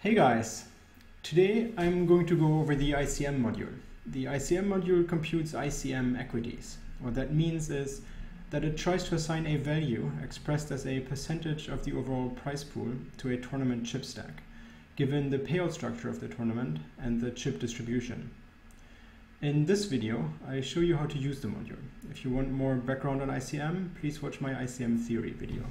Hey guys, today I'm going to go over the ICM module. The ICM module computes ICM equities. What that means is that it tries to assign a value expressed as a percentage of the overall prize pool to a tournament chip stack, given the payout structure of the tournament and the chip distribution. In this video, I show you how to use the module. If you want more background on ICM, please watch my ICM theory video.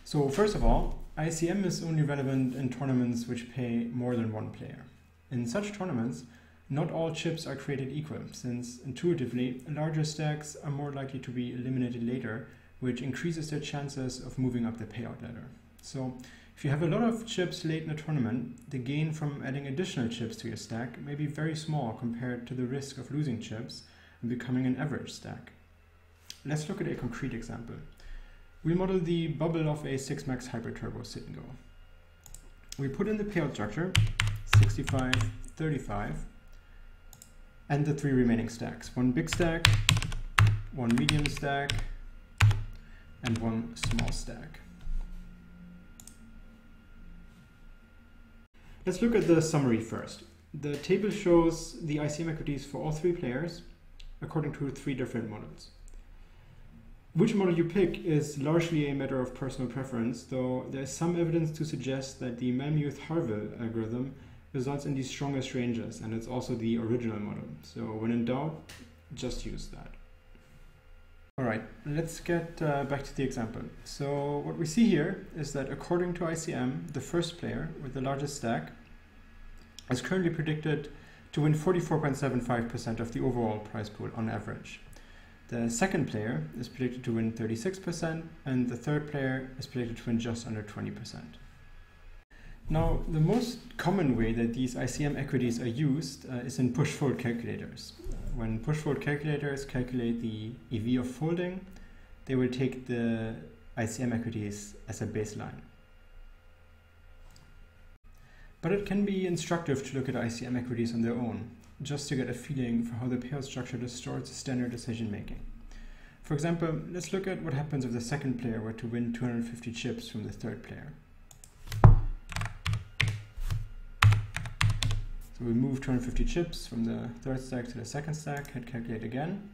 So first of all, ICM is only relevant in tournaments which pay more than one player. In such tournaments, not all chips are created equal, since intuitively, larger stacks are more likely to be eliminated later, which increases their chances of moving up the payout ladder. So if you have a lot of chips late in a tournament, the gain from adding additional chips to your stack may be very small compared to the risk of losing chips and becoming an average stack. Let's look at a concrete example. We model the bubble of a 6-max hyper-turbo sit and go. We put in the payout structure, 65, 35, and the 3 remaining stacks. 1 big stack, 1 medium stack, and 1 small stack. Let's look at the summary first. The table shows the ICM equities for all 3 players according to 3 different models. Which model you pick is largely a matter of personal preference, though there is some evidence to suggest that the Malmuth-Harville algorithm results in the strongest ranges, and it's also the original model. So when in doubt, just use that. Alright, let's get back to the example. So what we see here is that according to ICM, the first player with the largest stack is currently predicted to win 44.75% of the overall prize pool on average. The second player is predicted to win 36%, and the third player is predicted to win just under 20%. Now, the most common way that these ICM equities are used is in push-fold calculators. When push-fold calculators calculate the EV of folding, they will take the ICM equities as a baseline. But it can be instructive to look at ICM equities on their own, just to get a feeling for how the payout structure distorts standard decision making. For example, let's look at what happens if the second player were to win 250 chips from the third player. So we move 250 chips from the third stack to the second stack, hit calculate again.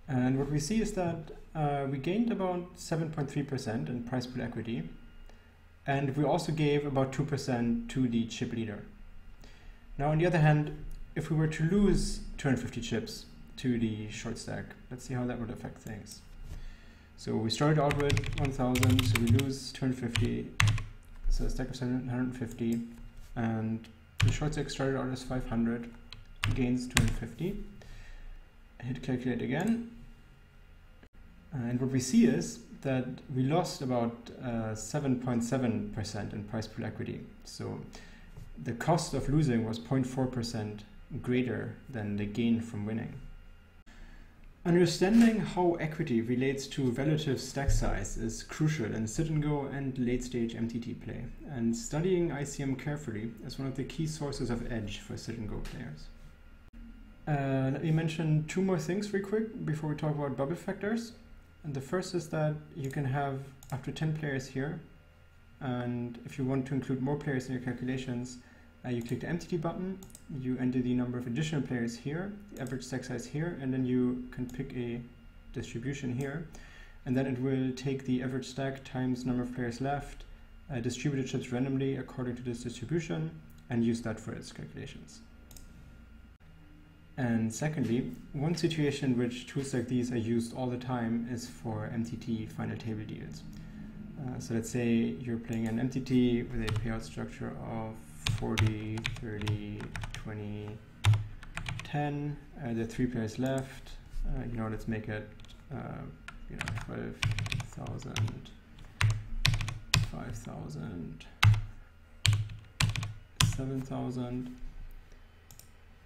And what we see is that we gained about 7.3% in prize pool equity, and we also gave about 2% to the chip leader. Now, on the other hand, if we were to lose 250 chips to the short stack, let's see how that would affect things. So we started out with 1,000, so we lose 250, so a stack of 750, and the short stack started out as 500, gains 250, hit calculate again, and what we see is that we lost about 7.7% in prize pool equity. So the cost of losing was 0.4% greater than the gain from winning. Understanding how equity relates to relative stack size is crucial in sit-and-go and late-stage MTT play, and studying ICM carefully is one of the key sources of edge for sit-and-go players. Let me mention 2 more things real quick before we talk about bubble factors. And the first is that you can have up to 10 players here, and if you want to include more players in your calculations, you click the MTT button, you enter the number of additional players here, the average stack size here, and then you can pick a distribution here, and then it will take the average stack times number of players left, distribute the chips randomly according to this distribution, and use that for its calculations. And secondly, one situation in which tools like these are used all the time is for MTT final table deals. So let's say you're playing an MTT with a payout structure of 40, 30, 20, 10. There are 3 players left. Let's make it 12,000, 5,000, 7,000.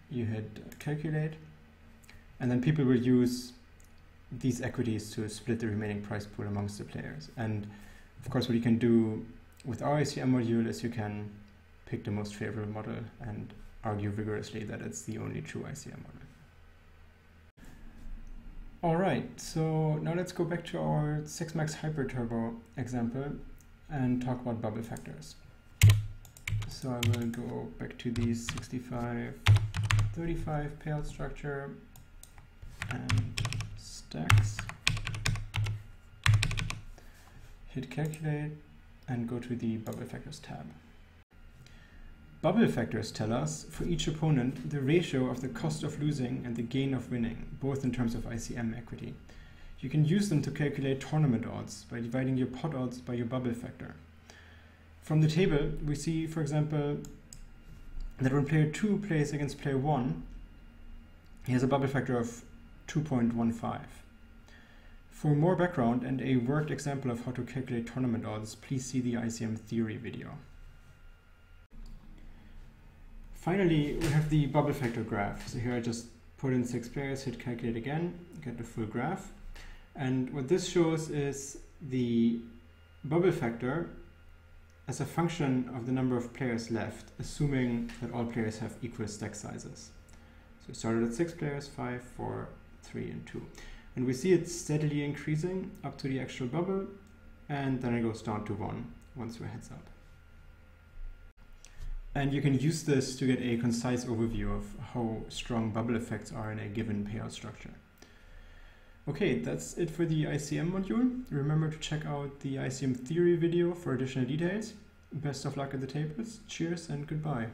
You hit calculate, and then people will use these equities to split the remaining prize pool amongst the players. And of course, what you can do with our ICM module is you can pick the most favorable model and argue vigorously that it's the only true ICM model. All right, so now let's go back to our 6-max hyper turbo example and talk about bubble factors. So I will go back to the 65-35 payout structure and stacks, hit calculate, and go to the bubble factors tab. Bubble factors tell us, for each opponent, the ratio of the cost of losing and the gain of winning, both in terms of ICM equity. You can use them to calculate tournament odds by dividing your pot odds by your bubble factor. From the table, we see, for example, that when player 2 plays against player 1, he has a bubble factor of 2.15. For more background and a worked example of how to calculate tournament odds, please see the ICM theory video. Finally, we have the bubble factor graph. So here I just put in 6 players, hit calculate again, get the full graph. And what this shows is the bubble factor as a function of the number of players left, assuming that all players have equal stack sizes. So we started at 6 players, 5, 4, 3, and 2. And we see it steadily increasing up to the actual bubble, and then it goes down to 1 once we're heads up. And you can use this to get a concise overview of how strong bubble effects are in a given payout structure. Okay, that's it for the ICM module. Remember to check out the ICM theory video for additional details. Best of luck at the tables. Cheers and goodbye.